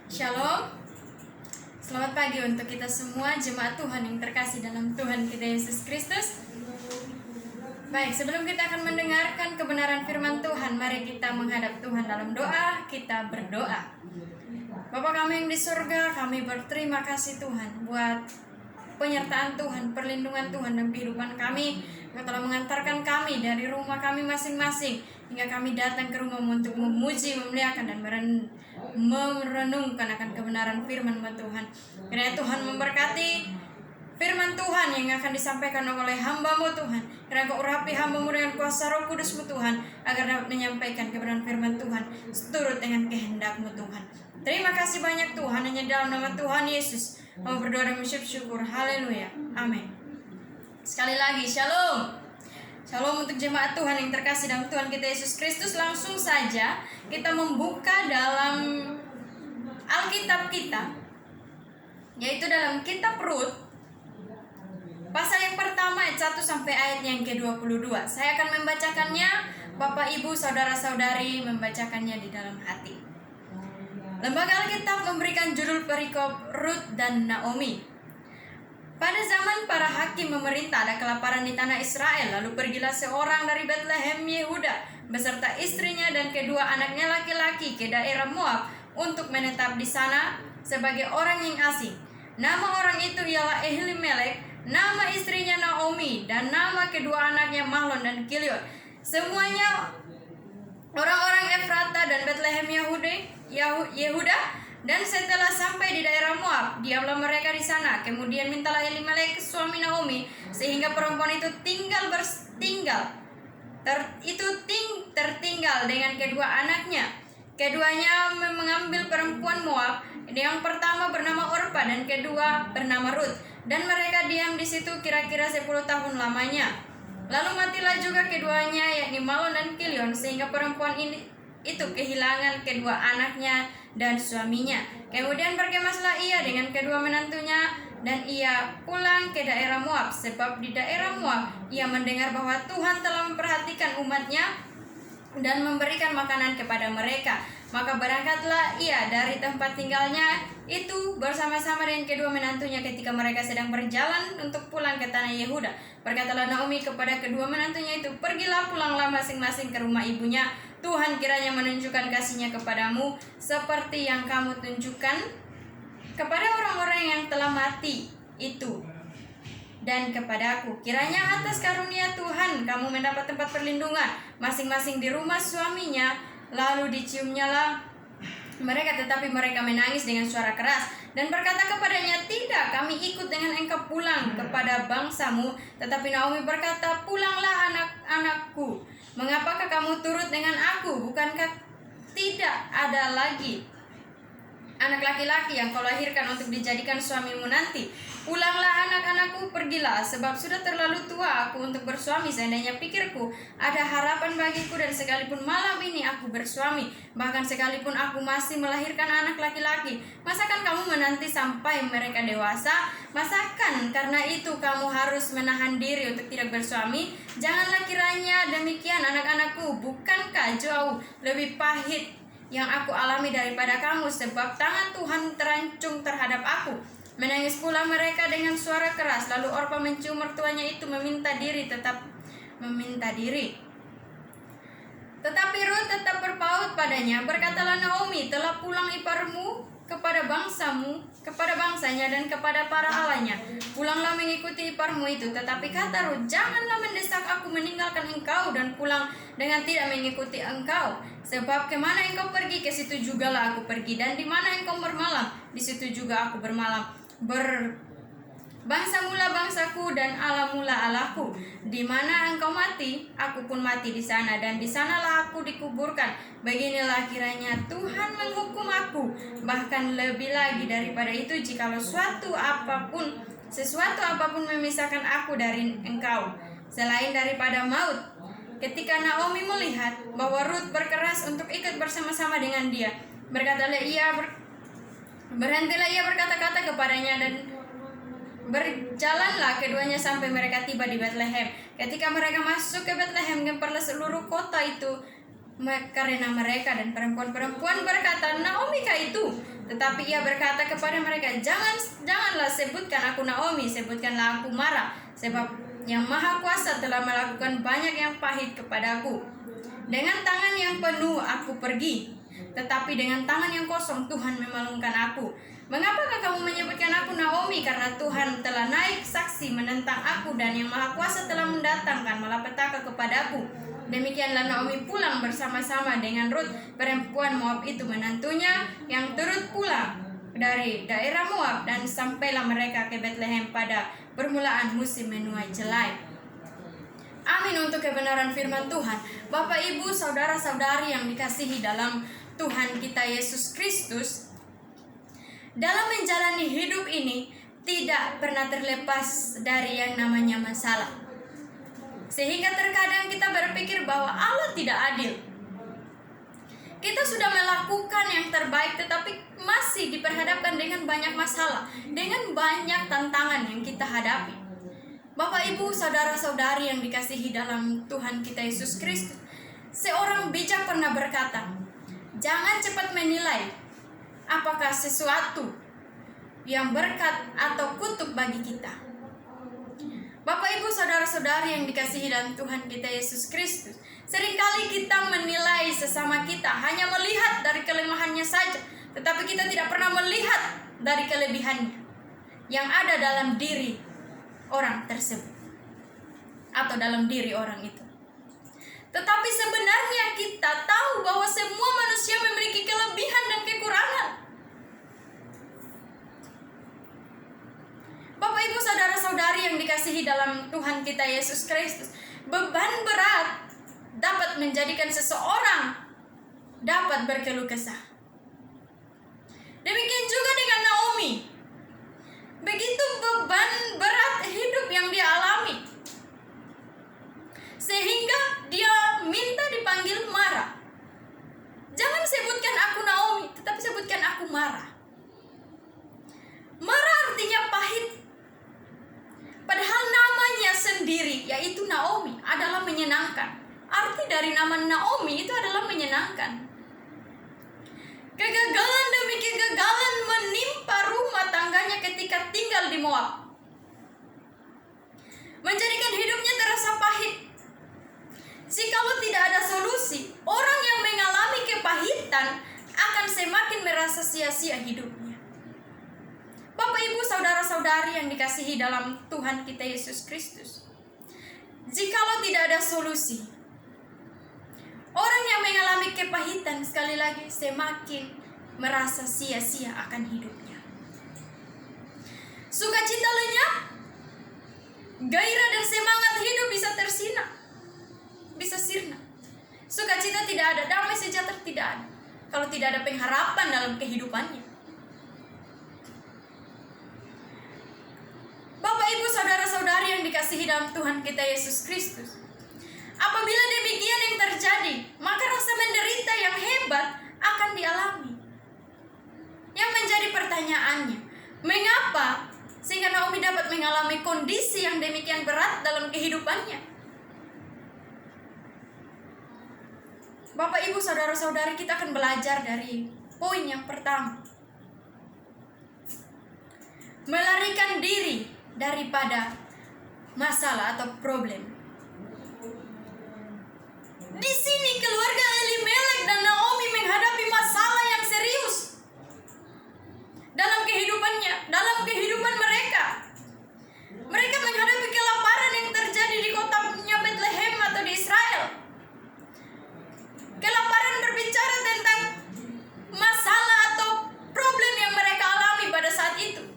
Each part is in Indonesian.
Shalom. Selamat pagi untuk kita semua jemaat Tuhan yang terkasih dalam Tuhan kita Yesus Kristus. Baik, sebelum kita akan mendengarkan kebenaran firman Tuhan, mari kita menghadap Tuhan dalam doa. Kita berdoa. Bapa kami yang di surga, kami berterima kasih Tuhan buat penyertaan Tuhan, perlindungan Tuhan dalam kehidupan kami. Engkau telah mengantarkan kami dari rumah kami masing-masing hingga kami datang ke rumah-Mu untuk memuji, memuliakan dan merenungkan akan kebenaran firman Tuhan. Kiranya Tuhan memberkati firman Tuhan yang akan disampaikan oleh hamba-Mu Tuhan. Kiranya Engkau urapi hamba-Mu dengan kuasa Roh Kudus-Mu Tuhan, agar dapat menyampaikan kebenaran firman Tuhan seturut dengan kehendak-Mu Tuhan. Terima kasih banyak Tuhan, hanya dalam nama Tuhan Yesus kami berdoa dan mengucap syukur. Haleluya. Amin. Sekali lagi, shalom. Shalom untuk jemaat Tuhan yang terkasih dalam Tuhan kita Yesus Kristus. Langsung saja kita membuka dalam Alkitab kita, yaitu dalam kitab Rut, pasal yang pertama ayat 1 sampai ayat yang ke-22. Saya akan membacakannya, Bapak Ibu saudara-saudari membacakannya di dalam hati. Lembaga Alkitab memberikan judul perikop Rut dan Naomi. Pada zaman para hakim memerintah, ada kelaparan di tanah Israel. Lalu pergilah seorang dari Betlehem Yehuda beserta istrinya dan kedua anaknya laki-laki ke daerah Moab untuk menetap di sana sebagai orang yang asing. Nama orang itu ialah Elimelek, nama istrinya Naomi, dan nama kedua anaknya Mahlon dan Kilion. Semuanya orang-orang Efrata dan Betlehem Yehuda. Dan setelah sampai di daerah Moab, diamlah mereka di sana. Kemudian mintalah Elimelek suami Naomi, sehingga perempuan itu tertinggal dengan kedua anaknya. Keduanya mengambil perempuan Moab. Yang pertama bernama Orpa dan kedua bernama Rut. Dan mereka diam di situ kira-kira 10 tahun lamanya. Lalu matilah juga keduanya, yakni Mahlon dan Kilion, sehingga perempuan itu kehilangan kedua anaknya dan suaminya. Kemudian berkemaslah ia dengan kedua menantunya, dan ia pulang ke daerah Moab, sebab di daerah Moab ia mendengar bahwa Tuhan telah memperhatikan umatnya dan memberikan makanan kepada mereka. Maka berangkatlah ia dari tempat tinggalnya itu bersama-sama dengan kedua menantunya. Ketika mereka sedang berjalan untuk pulang ke tanah Yehuda, berkatalah Naomi kepada kedua menantunya itu, "Pergilah, pulanglah masing-masing ke rumah ibunya. Tuhan kiranya menunjukkan kasih-Nya kepadamu seperti yang kamu tunjukkan kepada orang-orang yang telah mati itu, dan kepadaku. Kiranya atas karunia Tuhan kamu mendapat tempat perlindungan masing-masing di rumah suaminya." Lalu diciumnyalah mereka, tetapi mereka menangis dengan suara keras dan berkata kepadanya, "Tidak, kami ikut dengan engkau pulang kepada bangsamu." Tetapi Naomi berkata, "Pulanglah anak-anakku. Mengapakah kamu turut dengan aku? Bukankah tidak ada lagi anak laki-laki yang kau lahirkan untuk dijadikan suamimu nanti? Pulanglah anak-anakku, pergilah, sebab sudah terlalu tua aku untuk bersuami. Seandainya pikirku ada harapan bagiku, dan sekalipun malam ini aku bersuami, bahkan sekalipun aku masih melahirkan anak laki-laki, masakan kamu menanti sampai mereka dewasa? Masakan karena itu kamu harus menahan diri untuk tidak bersuami? Janganlah kiranya demikian, anak-anakku. Bukankah jauh lebih pahit yang aku alami daripada kamu, sebab tangan Tuhan terancung terhadap aku?" Menangis pula mereka dengan suara keras. Lalu Orpa mencium mertuanya itu meminta diri. Tetapi Rut tetap berpaut padanya. Berkatalah Naomi, "Telah pulang iparmu kepada bangsanya dan kepada para allahnya. Pulanglah mengikuti iparmu itu." Tetapi kata Rut, "Janganlah mendesak aku meninggalkan engkau dan pulang dengan tidak mengikuti engkau. Sebab kemana engkau pergi, ke situ jugalah aku pergi, dan di mana engkau bermalam, di situ juga aku bermalam. Bangsa mula bangsaku dan Allah mula Allahku. Di mana engkau mati, aku pun mati di sana, dan di sanalah aku dikuburkan. Beginilah kiranya Tuhan menghukum aku, bahkan lebih lagi daripada itu, jikalau sesuatu apapun memisahkan aku dari engkau, selain daripada maut." Ketika Naomi melihat bahwa Rut berkeras untuk ikut bersama-sama dengan dia, berhentilah ia berkata-kata kepadanya, dan berjalanlah keduanya sampai mereka tiba di Betlehem. Ketika mereka masuk ke Betlehem, gemparlah seluruh kota itu karena mereka, dan perempuan-perempuan berkata, "Naomi kah itu?" Tetapi ia berkata kepada mereka, Janganlah sebutkan aku Naomi, sebutkanlah aku Mara, sebab Yang Maha Kuasa telah melakukan banyak yang pahit kepadaku. Dengan tangan yang penuh aku pergi, tetapi dengan tangan yang kosong Tuhan memalungkan aku. Mengapakah kamu menyebutkan aku Naomi? Karena Tuhan telah naik saksi menentang aku, dan Yang Maha Kuasa telah mendatangkan malapetaka kepadaku. Demikianlah Naomi pulang bersama-sama dengan Rut, perempuan Moab itu menantunya, yang turut pulang dari daerah Moab, dan sampailah mereka ke Betlehem pada permulaan musim menuai jelai. Amin untuk kebenaran firman Tuhan. Bapak, Ibu, saudara-saudari yang dikasihi dalam Tuhan kita Yesus Kristus, dalam menjalani hidup ini tidak pernah terlepas dari yang namanya masalah. Sehingga terkadang kita berpikir bahwa Allah tidak adil. Kita sudah melakukan yang terbaik, tetapi masih diperhadapkan dengan banyak masalah, dengan banyak tantangan yang kita hadapi. Bapak, Ibu, saudara-saudari yang dikasihi dalam Tuhan kita Yesus Kristus, seorang bijak pernah berkata, jangan cepat menilai apakah sesuatu yang berkat atau kutuk bagi kita. Bapak, Ibu, saudara-saudari yang dikasihi dalam Tuhan kita Yesus Kristus, seringkali kita menilai sesama kita hanya melihat dari kelemahannya saja, tetapi kita tidak pernah melihat dari kelebihannya yang ada dalam diri orang tersebut atau dalam diri orang itu. Tetapi sebenarnya kita tahu bahwa semua manusia memiliki kelebihan dan kekurangan. Bapak, Ibu, saudara-saudari yang dikasihi dalam Tuhan kita Yesus Kristus, beban berat dapat menjadikan seseorang dapat berkeluh kesah. Demikian juga dengan Naomi. Begitu beban berat hidup yang dia alami, sehingga dia minta dipanggil Mara. Jangan sebutkan aku Naomi, tetapi sebutkan aku Mara. Mara artinya pahit. Padahal namanya sendiri, yaitu Naomi, adalah menyenangkan. Arti dari nama Naomi itu adalah menyenangkan. Kegagalan demi kegagalan menimpa rumah tangganya ketika tinggal di Moab, menjadikan hidupnya terasa pahit. Jikalau tidak ada solusi, orang yang mengalami kepahitan akan semakin merasa sia-sia hidupnya. Bapak, Ibu, saudara-saudari yang dikasihi dalam Tuhan kita Yesus Kristus, jikalau tidak ada solusi, orang yang mengalami kepahitan sekali lagi semakin merasa sia-sia akan hidupnya. Sukacita lenyap, gairah dan semangat hidup bisa sirna. Sukacita tidak ada, damai sejahtera tidak ada, kalau tidak ada pengharapan dalam kehidupannya. Bapak, Ibu, saudara-saudari yang dikasihi dalam Tuhan kita Yesus Kristus, apabila demikian yang terjadi, maka rasa menderita yang hebat akan dialami. Yang menjadi pertanyaannya, mengapa sehingga Naomi dapat mengalami kondisi yang demikian berat dalam kehidupannya? Bapak, Ibu, saudara-saudari, kita akan belajar dari poin yang pertama. Melarikan diri daripada masalah atau problem. Di sini keluarga Elimelek dan Naomi menghadapi masalah yang serius dalam kehidupannya, dalam kehidupan mereka. Mereka menghadapi kelaparan yang terjadi di kotanya Betlehem atau di Israel. Kelaparan berbicara tentang masalah atau problem yang mereka alami pada saat itu.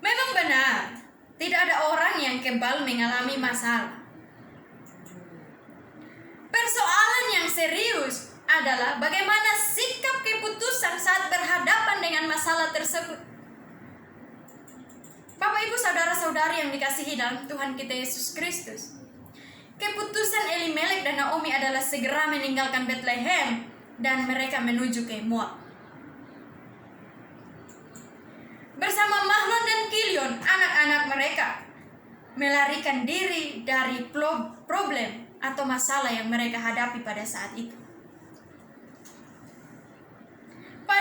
Memang benar, tidak ada orang yang kebal mengalami masalah. Persoalan yang serius adalah bagaimana sikap keputusan saat berhadapan dengan masalah tersebut. Bapak, Ibu, saudara-saudari yang dikasihi dalam Tuhan kita Yesus Kristus, keputusan Elimelek dan Naomi adalah segera meninggalkan Betlehem dan mereka menuju ke Moab. Bersama Mahlon dan Kilion, anak-anak mereka melarikan diri dari problem atau masalah yang mereka hadapi pada saat itu. Pada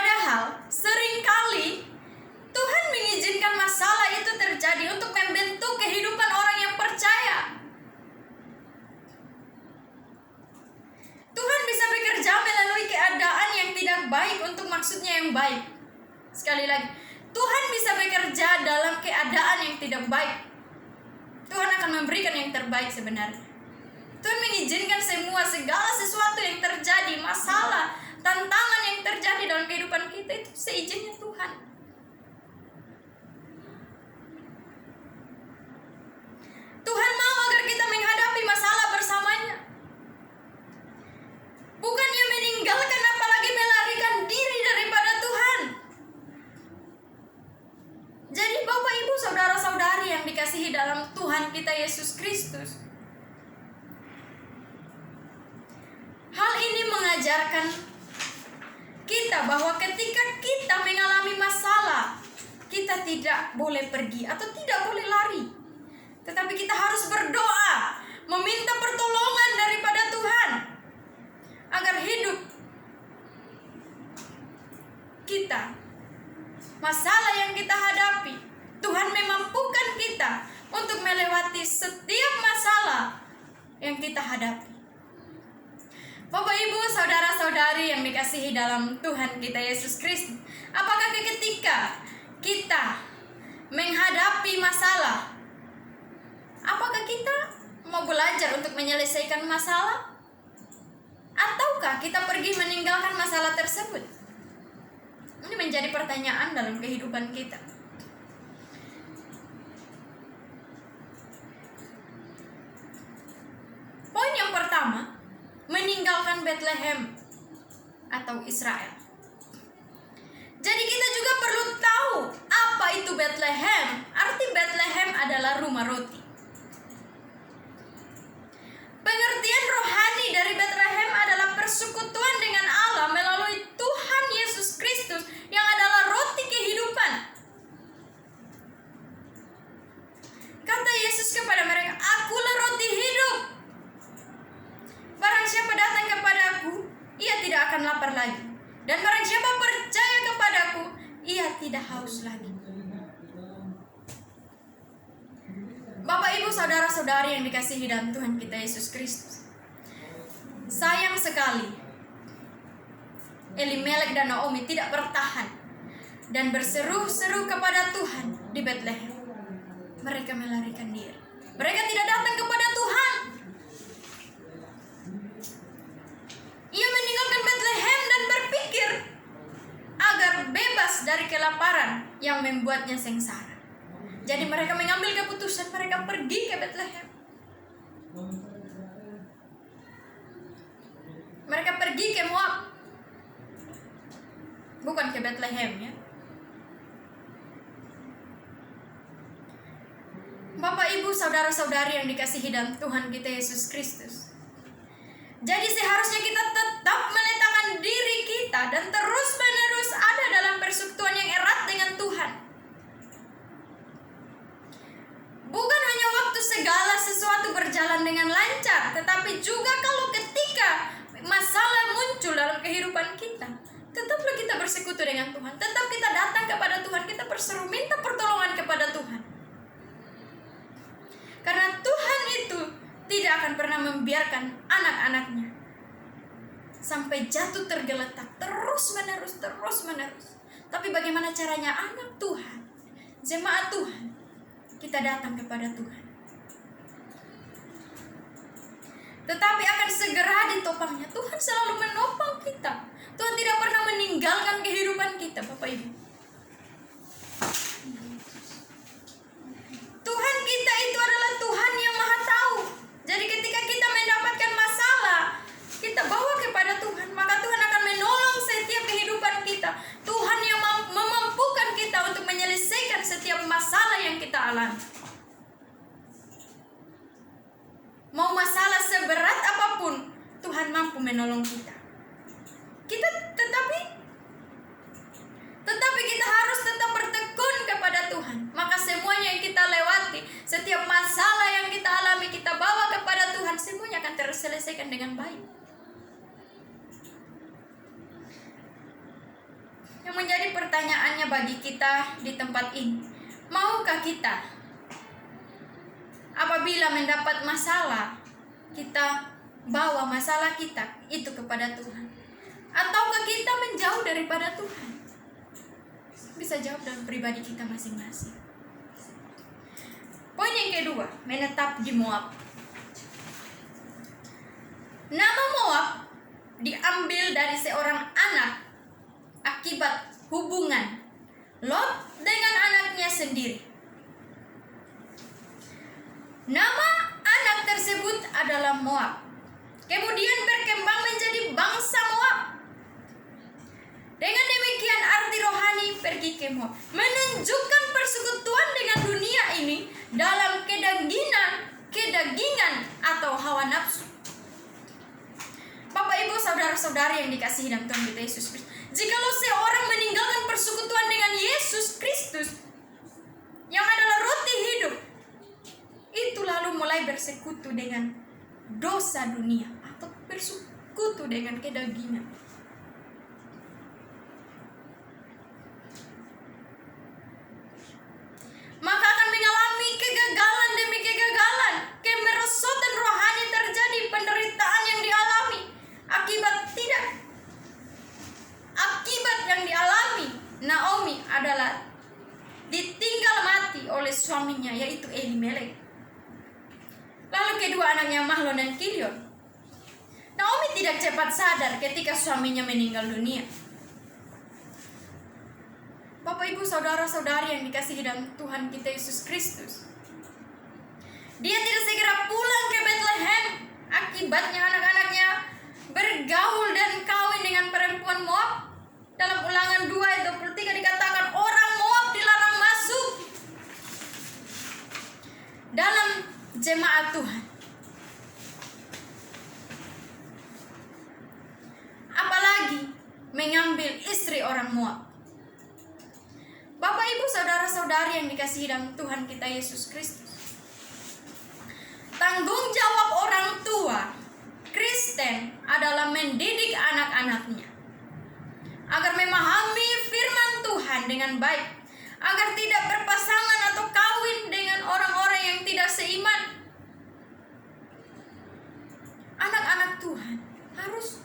baik untuk maksudnya yang baik. Sekali lagi, Tuhan bisa bekerja dalam keadaan yang tidak baik. Tuhan akan memberikan yang terbaik sebenarnya. Tuhan mengizinkan segala sesuatu yang terjadi, masalah, tantangan yang terjadi dalam kehidupan kita, itu seizinnya Tuhan. Tuhan mau agar kita menghadapi masalah bersamanya. Bukannya meninggalkan, apalagi melarikan diri daripada Tuhan. Jadi Bapak Ibu saudara-saudari yang dikasihi dalam Tuhan kita Yesus Kristus, hal ini mengajarkan kita bahwa ketika kita mengalami masalah, kita tidak boleh pergi atau tidak boleh lari, tetapi kita harus berdoa, meminta pertolongan daripada Tuhan agar hidup kita, masalah yang kita hadapi, Tuhan memampukan kita untuk melewati setiap masalah yang kita hadapi. Bapak Ibu saudara-saudari yang dikasihi dalam Tuhan kita Yesus Kristus, apakah ketika kita menghadapi masalah, apakah kita mau belajar untuk menyelesaikan masalah? Ataukah kita pergi meninggalkan masalah tersebut? Ini menjadi pertanyaan dalam kehidupan kita. Poin yang pertama, meninggalkan Bethlehem atau Israel. Jadi kita juga perlu tahu apa itu Bethlehem. Arti Bethlehem adalah rumah roti. Pengertian rohani dari Bethlehem adalah persekutuan dengan Allah melalui Tuhan Yesus Kristus yang adalah roti kehidupan. Kata Yesus kepada mereka, "Akulah roti hidup. Barang siapa datang kepadaku, ia tidak akan lapar lagi. Dan barang siapa percaya kepadaku, ia tidak haus lagi." Bapak Ibu saudara-saudari yang dikasihi dalam Tuhan kita Yesus Kristus, sayang sekali Elimelek dan Naomi tidak bertahan dan berseru-seru kepada Tuhan di Bethlehem. Mereka melarikan diri. Mereka tidak datang kepada Tuhan. Ia meninggalkan Bethlehem dan berpikir agar bebas dari kelaparan yang membuatnya sengsara. Jadi mereka mengambil keputusan, mereka pergi ke Bethlehem. Mereka pergi ke Moab, bukan ke Bethlehem ya. Bapak Ibu saudara-saudari yang dikasihi dalam Tuhan kita Yesus Kristus, jadi seharusnya kita tetap meletakkan diri kita dan terus-menerus ada dalam persekutuan yang erat dengan Tuhan. Bukan hanya waktu segala sesuatu berjalan dengan lancar, tetapi juga kalau ketika masalah muncul dalam kehidupan kita, tetaplah kita bersekutu dengan Tuhan. Tetap kita datang kepada Tuhan, kita berseru minta pertolongan kepada Tuhan. Karena Tuhan itu tidak akan pernah membiarkan anak-anaknya sampai jatuh tergeletak terus-menerus. Tapi bagaimana caranya anak Tuhan, jemaat Tuhan, kita datang kepada Tuhan, tetapi akan segera ditopangnya. Tuhan selalu menopang kita. Tuhan tidak pernah meninggalkan kehidupan kita, Bapak Ibu. Tuhan kita itu adalah Tuhan yang Maha Tahu. Jadi ketika kita mendapatkan masalah, kita bawa kepada Tuhan, maka Tuhan akan menolong setiap kehidupan kita. Tuhan yang memampukan kita untuk menyelesaikan setiap masalah yang kita alami. Mau masalah seberat apapun, Tuhan mampu menolong kita. Tetapi kita harus tetap bertekun kepada Tuhan. Maka semuanya yang kita lewati, setiap masalah yang kita alami, kita bawa kepada Tuhan, semuanya akan terselesaikan dengan baik. Yang menjadi pertanyaannya bagi kita di tempat ini, maukah kita apabila mendapat masalah, kita bawa masalah kita itu kepada Tuhan? Ataukah kita menjauh daripada Tuhan? Bisa jawab dalam pribadi kita masing-masing. Poin yang kedua, menetap di Moab. Nama Moab diambil dari seorang anak akibat hubungan Lot dengan anaknya sendiri. Nama anak tersebut adalah Moab. Kemudian berkembang menjadi bangsa Moab. Dengan demikian arti rohani pergi ke Moab menunjukkan persekutuan dengan dunia ini dalam kedagingan atau hawa nafsu. Bapak Ibu saudara-saudari yang dikasihi dalam Tuhan kita Yesus Kristus, jikalau seorang meninggalkan persekutuan dengan Yesus Kristus yang adalah roti hidup, itu lalu mulai bersekutu dengan dosa dunia atau bersekutu dengan kedagingan. Maka akan mengalami kegagalan demi kegagalan, kemerosotan rohani terjadi, penderitaan yang dialami akibat yang dialami Naomi adalah ditinggal mati oleh suaminya, yaitu Elimelek. Lalu kedua anaknya Mahlon dan Kilion. Naomi tidak cepat sadar ketika suaminya meninggal dunia. Bapak Ibu saudara-saudari yang dikasihi dalam Tuhan kita Yesus Kristus, dia tidak segera pulang ke Bethlehem. Akibatnya anak-anaknya bergaul dan kawin dengan perempuan Moab. Dalam Ulangan 2 ayat 23 dikatakan orang Moab dilarang masuk dalam jemaat Tuhan. Apalagi mengambil istri orang Moab. Bapak Ibu saudara-saudari yang dikasihi dalam Tuhan kita Yesus Kristus, tanggung jawab orang tua Kristen adalah mendidik anak-anaknya agar memahami firman Tuhan dengan baik, agar tidak berpasangan atau kawin dengan orang-orang yang tidak seiman. Anak-anak Tuhan harus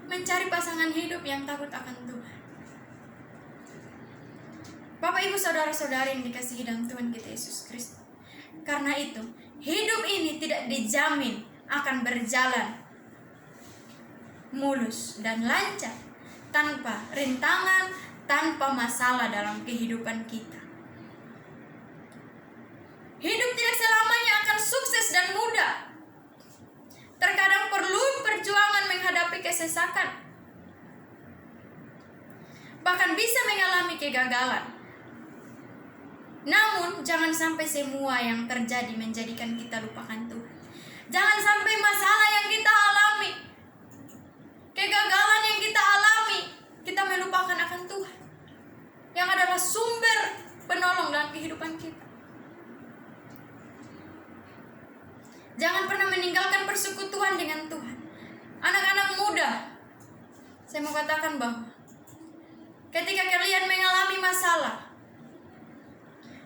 mencari pasangan hidup yang takut akan Tuhan. Bapak Ibu saudara-saudari yang dikasihi dalam Tuhan kita Yesus Kristus, karena itu hidup ini tidak dijamin akan berjalan mulus dan lancar, tanpa rintangan, tanpa masalah dalam kehidupan kita. Hidup tidak selamanya akan sukses dan mudah. Terkadang perlu perjuangan menghadapi kesesakan, bahkan bisa mengalami kegagalan. Namun jangan sampai semua yang terjadi menjadikan kita lupakan Tuhan. Jangan sampai masalah yang kita alami, kegagalan yang kita alami, kita melupakan akan Tuhan yang adalah sumber penolong dalam kehidupan kita. Jangan pernah meninggalkan persekutuan dengan Tuhan. Anak-anak muda, saya mau katakan bahwa ketika kalian mengalami masalah,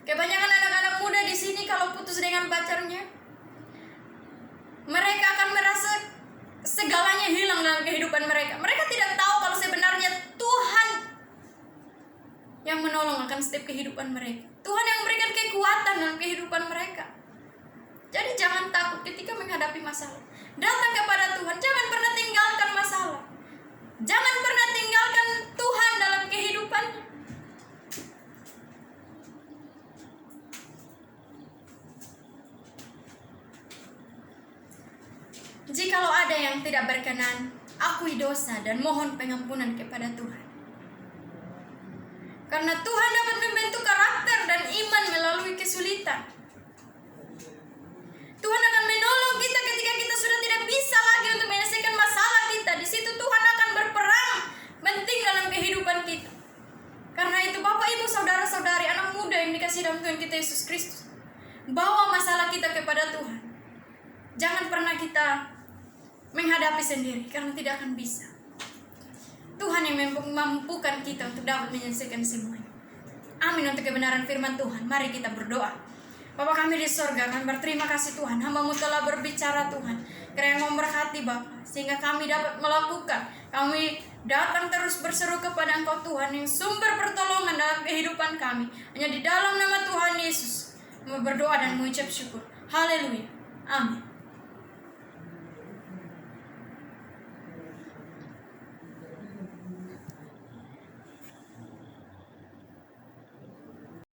kebanyakan anak-anak muda di sini kalau putus dengan pacarnya, mereka akan merasa segalanya hilang dalam kehidupan mereka. Mereka tidak tahu kalau sebenarnya Tuhan yang menolong akan setiap kehidupan mereka. Tuhan yang memberikan kekuatan dalam kehidupan mereka. Jadi jangan takut ketika menghadapi masalah. Datang kepada Tuhan. Jangan pernah tinggalkan masalah. Jangan pernah tinggalkan Tuhan dalam kehidupannya. Jikalau ada yang tidak berkenan, akui dosa dan mohon pengampunan kepada Tuhan. Karena Tuhan dapat membentuk karakter dan iman melalui kesulitan. Tuhan akan menolong kita ketika kita sudah tidak bisa lagi untuk menyelesaikan masalah kita. Di situ Tuhan akan berperan penting dalam kehidupan kita. Karena itu Bapak Ibu saudara-saudari, anak muda yang dikasihi dalam Tuhan kita Yesus Kristus, bawa masalah kita kepada Tuhan. Jangan pernah kita menghadapi sendiri, karena tidak akan bisa. Tuhan yang memampukan kita untuk dapat menyelesaikan semuanya. Amin untuk kebenaran firman Tuhan. Mari kita berdoa. Bapa kami di sorga, kami berterima kasih Tuhan, hamba-Mu telah berbicara Tuhan. Kiranya memberkati Bapa, sehingga kami dapat melakukan. Kami datang terus berseru kepada Engkau Tuhan, yang sumber pertolongan dalam kehidupan kami. Hanya di dalam nama Tuhan Yesus, kami berdoa dan mengucap syukur. Haleluya. Amin.